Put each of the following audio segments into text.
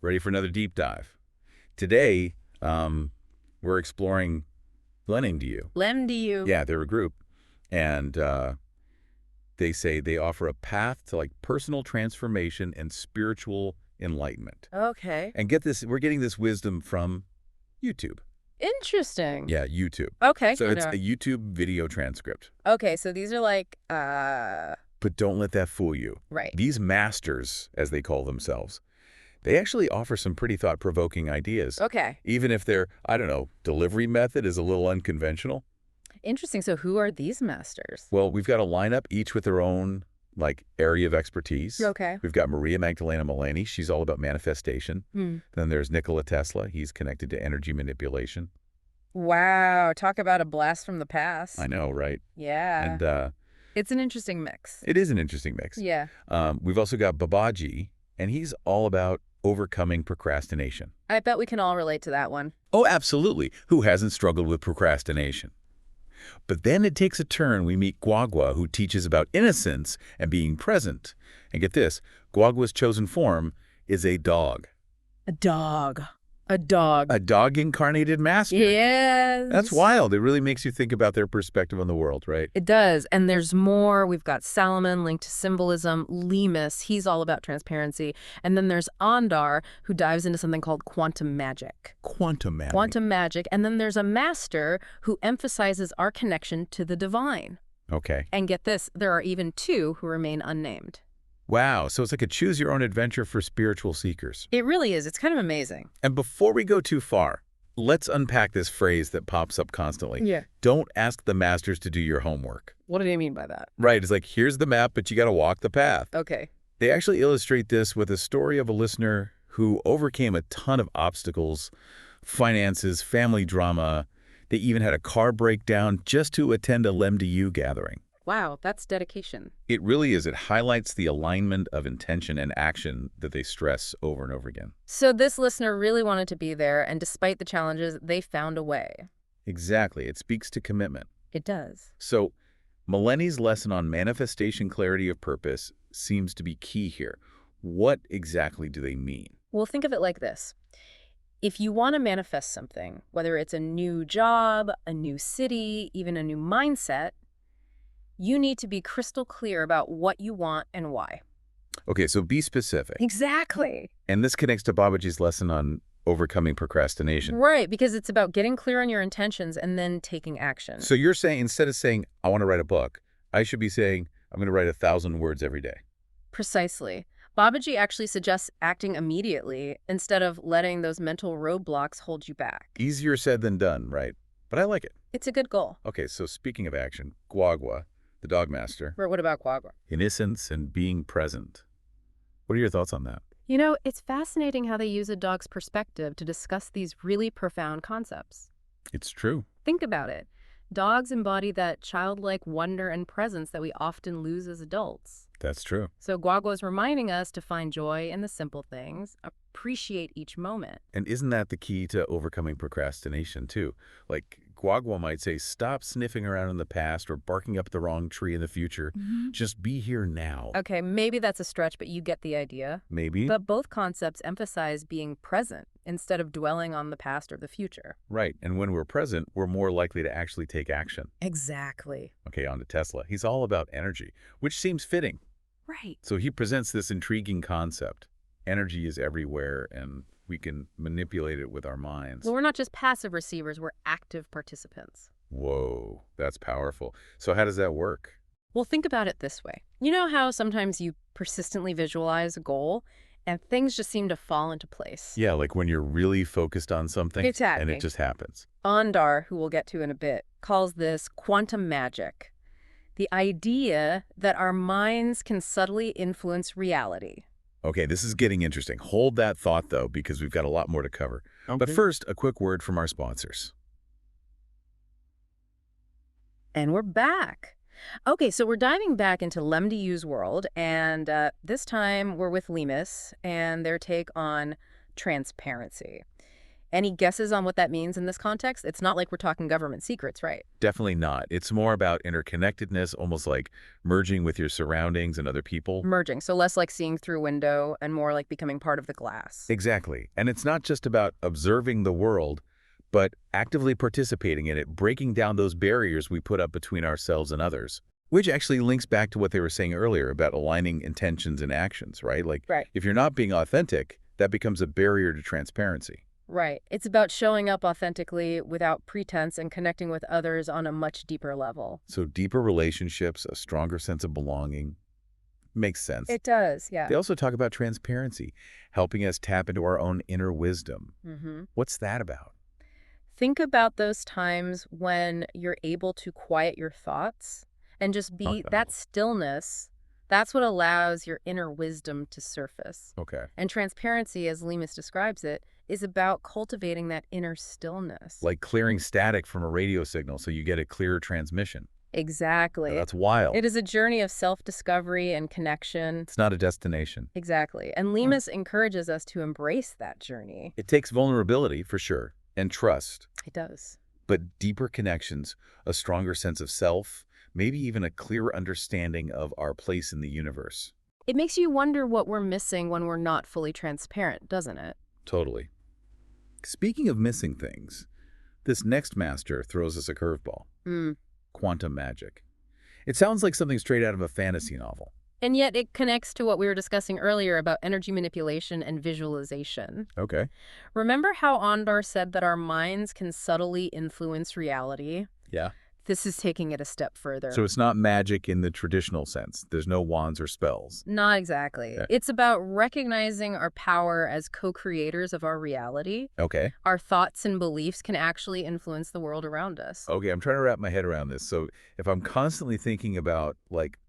Ready for another deep dive? Today, we're exploring LEMDU. LEMDU. Yeah, they're a group, and they say they offer a path to like personal transformation and spiritual enlightenment. Okay. And get this, we're getting this wisdom from YouTube. Interesting. Yeah, YouTube. Okay. So it's a YouTube video transcript. Okay, so these are like, But don't let that fool you. right. These masters, as they call themselves, they actually offer some pretty thought-provoking ideas. Okay. Even if their, I don't know, delivery method is a little unconventional. Interesting. So who are these masters? Well, we've got a lineup, each with their own, like, area of expertise. Okay. We've got Maria Magdalena Malani. She's all about manifestation. Then there's Nikola Tesla. He's connected to energy manipulation. Wow. Talk about a blast from the past. I know, right? Yeah. And It's an interesting mix. it is an interesting mix. Yeah. We've also got Babaji, and he's all about overcoming procrastination. I bet we can all relate to that one. Oh, absolutely. Who hasn't struggled with procrastination? But then it takes a turn. We meet Guagua, who teaches about innocence and being present. And get this, Guagua's chosen form is a dog. A dog. A dog. A dog-incarnated master. Yes. That's wild. It really makes you think about their perspective on the world, right? It does. And there's more. We've got Salomon linked to symbolism. Lemus, he's all about transparency. And then there's Andar, who dives into something called quantum magic. Quantum magic. Quantum magic. And then there's a master who emphasizes our connection to the divine. Okay. And get this, there are even two who remain unnamed. Wow. So it's like a choose-your-own-adventure for spiritual seekers. It really is. It's kind of amazing. And before we go too far, let's unpack this phrase that pops up constantly. Yeah. Don't ask the masters to do your homework. What do you mean by that? Right. It's like, here's the map, but you got to walk the path. Okay. They actually illustrate this with a story of a listener who overcame a ton of obstacles, finances, family drama. They even had a car breakdown just to attend a LEMDU gathering. Wow, that's dedication. It really is. It highlights the alignment of intention and action that they stress over and over again. So this listener really wanted to be there, and despite the challenges, they found a way. Exactly. It speaks to commitment. It does. So Maleni's lesson on manifestation clarity of purpose seems to be key here. What exactly do they mean? Well, think of it like this. If you want to manifest something, whether it's a new job, a new city, even a new mindset, you need to be crystal clear about what you want and why. Okay, so be specific. Exactly. And this connects to Babaji's lesson on overcoming procrastination. Right, because it's about getting clear on your intentions and then taking action. So you're saying, instead of saying, I want to write a book, I should be saying, I'm going to write 1,000 words every day. Precisely. Babaji actually suggests acting immediately instead of letting those mental roadblocks hold you back. Easier said than done, right? But I like it. It's a good goal. Okay, so speaking of action, Guagua, the dog master, But what about Guagua? innocence and being present. What are your thoughts on that? You know, it's fascinating how they use a dog's perspective to discuss these really profound concepts. It's true. Think about it. Dogs embody that childlike wonder and presence that we often lose as adults. That's true. So Guagua is reminding us to find joy in the simple things, appreciate each moment. And isn't that the key to overcoming procrastination, too? Like, Guagua might say, stop sniffing around in the past or barking up the wrong tree in the future. Just be here now. Okay, maybe that's a stretch, but you get the idea. Maybe. But both concepts emphasize being present instead of dwelling on the past or the future. Right. And when we're present, we're more likely to actually take action. Exactly. Okay, on to Tesla. He's all about energy, which seems fitting. Right. So he presents this intriguing concept. Energy is everywhere, and we can manipulate it with our minds. Well, we're not just passive receivers, we're active participants. Whoa, that's powerful. So how does that work? Well, think about it this way. You know how sometimes you persistently visualize a goal and things just seem to fall into place? Yeah, like when you're really focused on something, Exactly. and it just happens. Andar, who we'll get to in a bit, calls this quantum magic. The idea that our minds can subtly influence reality. Okay, this is getting interesting. Hold that thought, though, because we've got a lot more to cover. Okay. But first, a quick word from our sponsors. And we're back. Okay, so we're diving back into LEMDU's world, and this time we're with Lemus and their take on transparency. Any guesses on what that means in this context? It's not like we're talking government secrets, right? Definitely not. It's more about interconnectedness, almost like merging with your surroundings and other people. Merging, so less like seeing through a window and more like becoming part of the glass. Exactly. And it's not just about observing the world, but actively participating in it, breaking down those barriers we put up between ourselves and others. Which actually links back to what they were saying earlier about aligning intentions and actions, right? Like, Right. if you're not being authentic, that becomes a barrier to transparency. Right. It's about showing up authentically without pretense and connecting with others on a much deeper level. So deeper relationships, a stronger sense of belonging, makes sense. It does, yeah. They also talk about transparency, helping us tap into our own inner wisdom. Mm-hmm. What's that about? Think about those times when you're able to quiet your thoughts and just be Okay. that stillness. That's what allows your inner wisdom to surface. Okay. And transparency, as Lemus describes it, is about cultivating that inner stillness. Like clearing static from a radio signal so you get a clearer transmission. Exactly. Now, that's wild. It is a journey of self-discovery and connection. It's not a destination. Exactly. And Lemus encourages us to embrace that journey. It takes vulnerability, for sure, and trust. It does. But deeper connections, a stronger sense of self, maybe even a clearer understanding of our place in the universe. It makes you wonder what we're missing when we're not fully transparent, doesn't it? Totally. Speaking of missing things, this next master throws us a curveball. Quantum magic. It sounds like something straight out of a fantasy novel. And yet it connects to what we were discussing earlier about energy manipulation and visualization. Okay. Remember how Ondar said that our minds can subtly influence reality? Yeah. This is taking it a step further. So it's not magic in the traditional sense. There's no wands or spells. Not exactly. Okay. It's about recognizing our power as co-creators of our reality. Okay. Our thoughts and beliefs can actually influence the world around us. Okay, I'm trying to wrap my head around this. So if I'm constantly thinking about, like,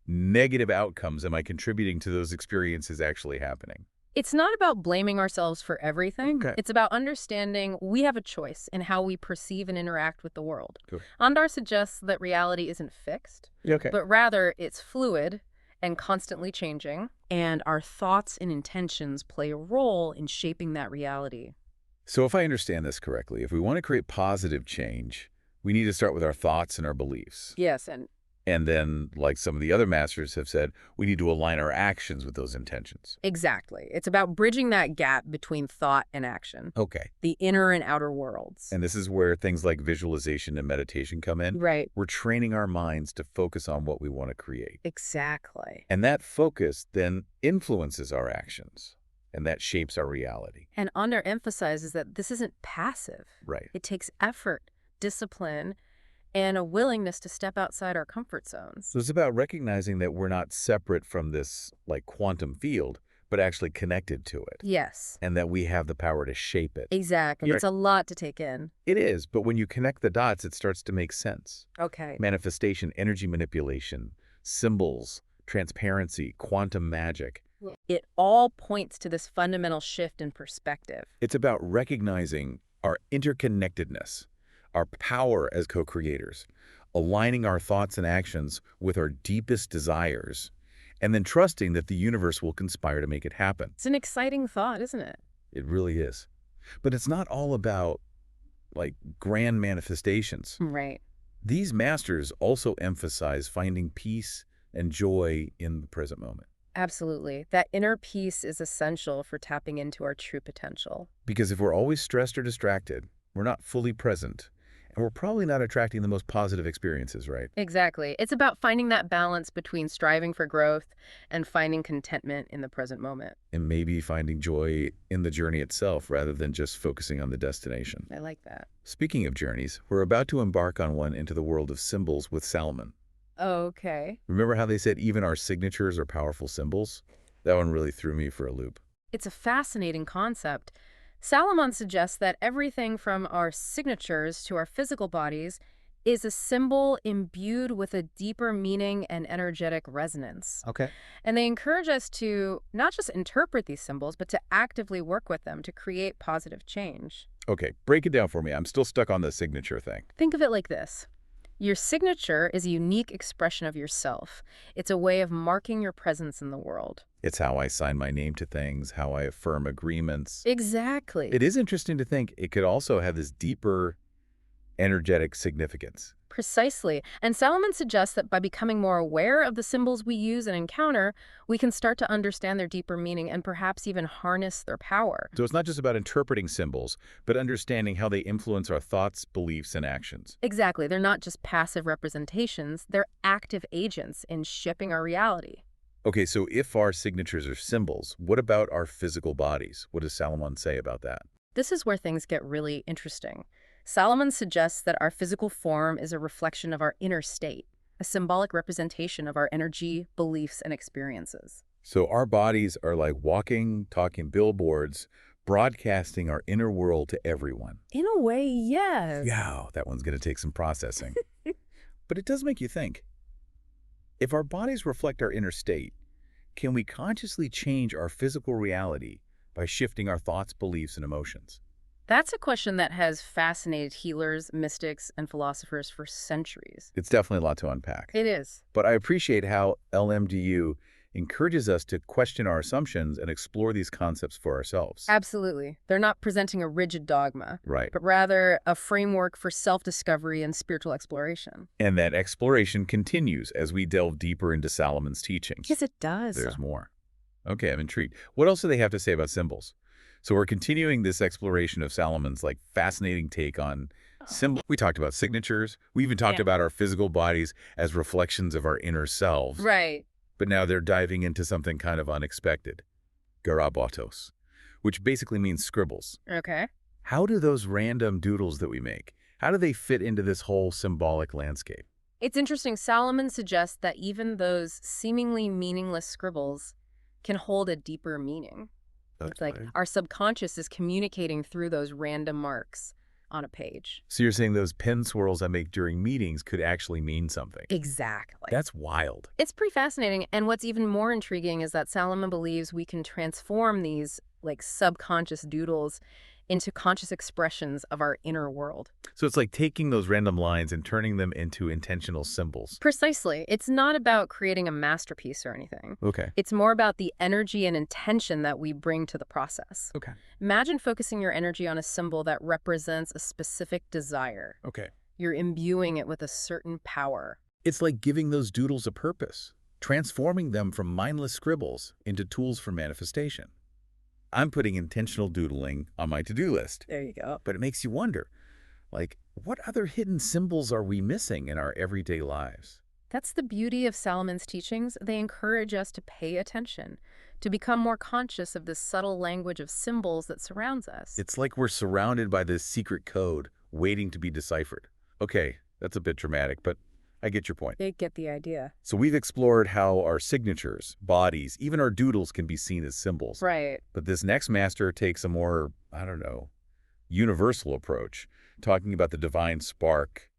negative outcomes, am I contributing to those experiences actually happening? It's not about blaming ourselves for everything. Okay. It's about understanding we have a choice in how we perceive and interact with the world. Cool. Ondar suggests that reality isn't fixed, Okay. but rather it's fluid and constantly changing, and our thoughts and intentions play a role in shaping that reality. So if I understand this correctly, if we want to create positive change, we need to start with our thoughts and our beliefs. Yes, And then, like some of the other masters have said, we need to align our actions with those intentions. exactly. It's about bridging that gap between thought and action, Okay. the inner and outer worlds. And this is where things like visualization and meditation come in. Right. We're training our minds to focus on what we want to create. Exactly. And that focus then influences our actions, and that shapes our reality. And Ondar emphasizes that this isn't passive. Right. It takes effort, discipline, and a willingness to step outside our comfort zones. So it's about recognizing that we're not separate from this, like, quantum field, but actually connected to it. Yes, And that we have the power to shape it. exactly. You're- It's a lot to take in. It is, but when you connect the dots, it starts to make sense. Okay. Manifestation, energy manipulation, symbols, transparency, quantum magic. It all points to this fundamental shift in perspective. It's about recognizing our interconnectedness, our power as co-creators, aligning our thoughts and actions with our deepest desires, and then trusting that the universe will conspire to make it happen. It's an exciting thought, isn't it? It really is. But it's not all about, like, grand manifestations. Right. These masters also emphasize finding peace and joy in the present moment. Absolutely. That inner peace is essential for tapping into our true potential. Because if we're always stressed or distracted, we're not fully present, and we're probably not attracting the most positive experiences, right? Exactly. It's about finding that balance between striving for growth and finding contentment in the present moment. And maybe finding joy in the journey itself rather than just focusing on the destination. I like that. Speaking of journeys, we're about to embark on one into the world of symbols with Salomon. Okay. Remember how they said even our signatures are powerful symbols? That one really threw me for a loop. It's a fascinating concept. Salomon suggests that everything from our signatures to our physical bodies is a symbol imbued with a deeper meaning and energetic resonance. Okay. And they encourage us to not just interpret these symbols, but to actively work with them to create positive change. Okay, break it down for me. I'm still stuck on the signature thing. Think of it like this. Your signature is a unique expression of yourself. It's a way of marking your presence in the world. It's how I sign my name to things, how I affirm agreements. Exactly. It is interesting to think it could also have this deeper energetic significance. Precisely. And Salomon suggests that by becoming more aware of the symbols we use and encounter, we can start to understand their deeper meaning and perhaps even harness their power. So it's not just about interpreting symbols, but understanding how they influence our thoughts, beliefs, and actions. Exactly. They're not just passive representations, they're active agents in shaping our reality. Okay, so if our signatures are symbols, what about our physical bodies? What does Salomon say about that? This is where things get really interesting. Solomon suggests that our physical form is a reflection of our inner state, a symbolic representation of our energy, beliefs, and experiences. So our bodies are like walking, talking billboards, broadcasting our inner world to everyone. In a way, yes. Yeah, that one's going to take some processing. But it does make you think. If our bodies reflect our inner state, can we consciously change our physical reality by shifting our thoughts, beliefs, and emotions? That's a question that has fascinated healers, mystics, and philosophers for centuries. It's definitely a lot to unpack. It is. But I appreciate how LMDU encourages us to question our assumptions and explore these concepts for ourselves. Absolutely. They're not presenting a rigid dogma, Right. but rather a framework for self-discovery and spiritual exploration. And that exploration continues as we delve deeper into Salomon's teachings. Yes, it does. There's more. Okay, I'm intrigued. What else do they have to say about symbols? So we're continuing this exploration of Salomon's fascinating take on symbols. We talked about signatures. We even talked about our physical bodies as reflections of our inner selves. Right. But now they're diving into something kind of unexpected. Garabatos, which basically means scribbles. Okay. How do those random doodles that we make, how do they fit into this whole symbolic landscape? It's interesting. Solomon suggests that even those seemingly meaningless scribbles can hold a deeper meaning. It's like our subconscious is communicating through those random marks on a page. So you're saying those pen swirls I make during meetings could actually mean something? Exactly. That's wild. It's pretty fascinating. And what's even more intriguing is that Solomon believes we can transform these subconscious doodles into conscious expressions of our inner world. So it's like taking those random lines and turning them into intentional symbols. Precisely. It's not about creating a masterpiece or anything. Okay. It's more about the energy and intention that we bring to the process. Okay. Imagine focusing your energy on a symbol that represents a specific desire. Okay. You're imbuing it with a certain power. It's like giving those doodles a purpose, transforming them from mindless scribbles into tools for manifestation. I'm putting intentional doodling on my to-do list. There you go. But it makes you wonder, what other hidden symbols are we missing in our everyday lives? That's the beauty of Salomon's teachings. They encourage us to pay attention, to become more conscious of the subtle language of symbols that surrounds us. It's like we're surrounded by this secret code waiting to be deciphered. Okay, that's a bit dramatic, but I get your point. They get the idea. So we've explored how our signatures, bodies, even our doodles can be seen as symbols. Right. But this next master takes a more, universal approach, talking about the divine spark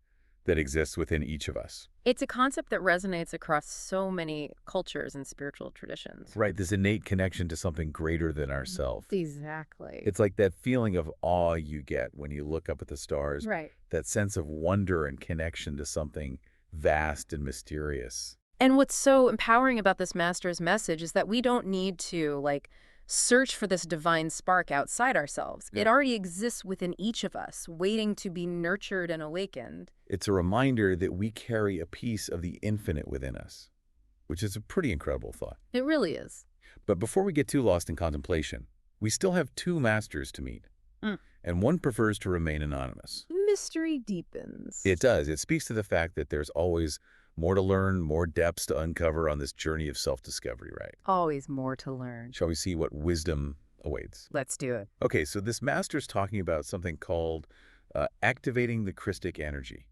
that exists within each of us. It's a concept that resonates across so many cultures and spiritual traditions. Right, this innate connection to something greater than ourselves. Exactly. It's like that feeling of awe you get when you look up at the stars. Right. That sense of wonder and connection to something vast and mysterious. And what's so empowering about this master's message is that we don't need to, search for this divine spark outside ourselves. Yeah. It already exists within each of us, waiting to be nurtured and awakened. It's a reminder that we carry a piece of the infinite within us, which is a pretty incredible thought. It really is. But before we get too lost in contemplation, we still have two masters to meet, and one prefers to remain anonymous. Mystery deepens. It does. It speaks to the fact that there's always more to learn, more depths to uncover on this journey of self-discovery, right? Always more to learn. Shall we see what wisdom awaits? Let's do it. Okay, so this master's talking about something called activating the Christic energy.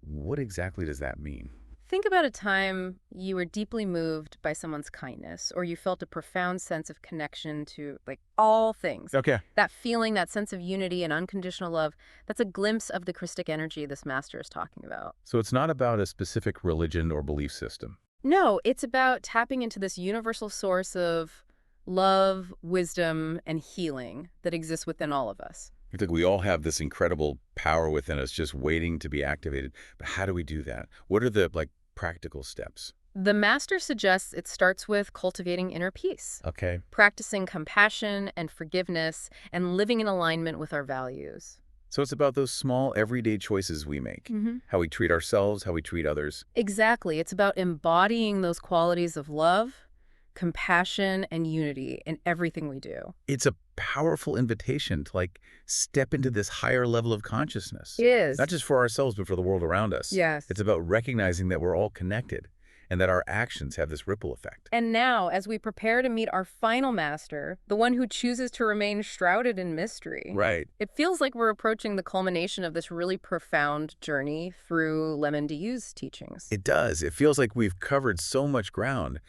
What exactly does that mean? Think about a time you were deeply moved by someone's kindness, or you felt a profound sense of connection to, all things. Okay. That feeling, that sense of unity and unconditional love, that's a glimpse of the Christic energy this master is talking about. So it's not about a specific religion or belief system. No, it's about tapping into this universal source of love, wisdom, and healing that exists within all of us. I think we all have this incredible power within us just waiting to be activated. But how do we do that? What are the practical steps? The master suggests it starts with cultivating inner peace, Okay. practicing compassion and forgiveness, and living in alignment with our values. So it's about those small, everyday choices we make. How we treat ourselves, how we treat others. Exactly. It's about embodying those qualities of love, compassion, and unity in everything we do. It's a powerful invitation to, like, step into this higher level of consciousness. It is. Not just for ourselves, but for the world around us. Yes. It's about recognizing that we're all connected and that our actions have this ripple effect. And now, as we prepare to meet our final master, the one who chooses to remain shrouded in mystery, Right. it feels like we're approaching the culmination of this really profound journey through LEMDU's teachings. It does. It feels like we've covered so much ground,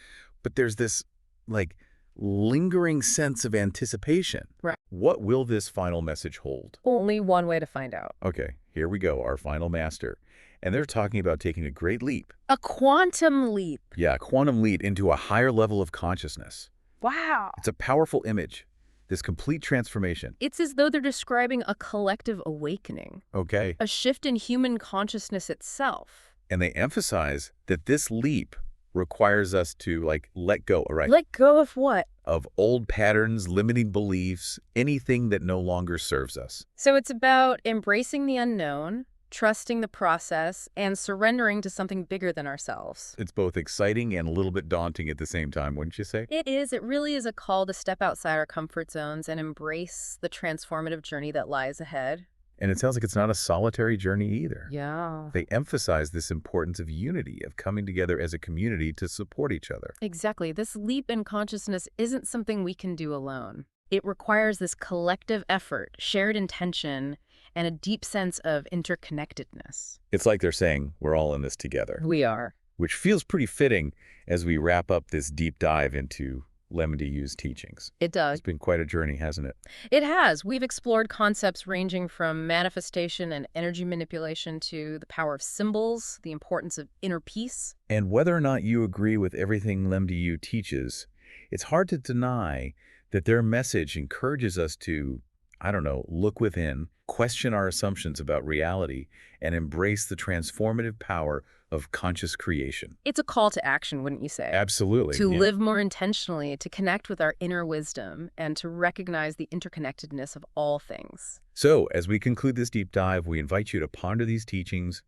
but there's this, like, lingering sense of anticipation. Right. What will this final message hold? Only one way to find out. Okay, here we go, our final master. And they're talking about taking a great leap. A quantum leap. Yeah, quantum leap into a higher level of consciousness. Wow. It's a powerful image, this complete transformation. It's as though they're describing a collective awakening, Okay, a shift in human consciousness itself. and they emphasize that this leap requires us to, like, let go, right, Let go of what? of old patterns, limiting beliefs, anything that no longer serves us. So it's about embracing the unknown, trusting the process, and surrendering to something bigger than ourselves. It's both exciting and a little bit daunting at the same time, wouldn't you say? It is. It really is a call to step outside our comfort zones and embrace the transformative journey that lies ahead. And it sounds like it's not a solitary journey either. Yeah. They emphasize this importance of unity, of coming together as a community to support each other. Exactly. This leap in consciousness isn't something we can do alone. It requires this collective effort, shared intention, and a deep sense of interconnectedness. It's like they're saying, we're all in this together, We are. which feels pretty fitting as we wrap up this deep dive into LEMDU's teachings. It does. It's been quite a journey, hasn't it? It has. We've explored concepts ranging from manifestation and energy manipulation to the power of symbols, the importance of inner peace. And whether or not you agree with everything LEMDU teaches, it's hard to deny that their message encourages us to, I don't know, look within, question our assumptions about reality, and embrace the transformative power of conscious creation. It's a call to action, wouldn't you say? Absolutely. To yeah. live more intentionally, to connect with our inner wisdom, and to recognize the interconnectedness of all things. So, as we conclude this deep dive, we invite you to ponder these teachings,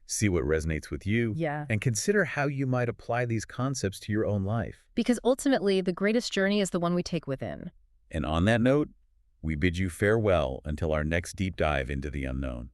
see what resonates with you, Yeah. and consider how you might apply these concepts to your own life. Because ultimately, the greatest journey is the one we take within. And on that note, we bid you farewell until our next deep dive into the unknown.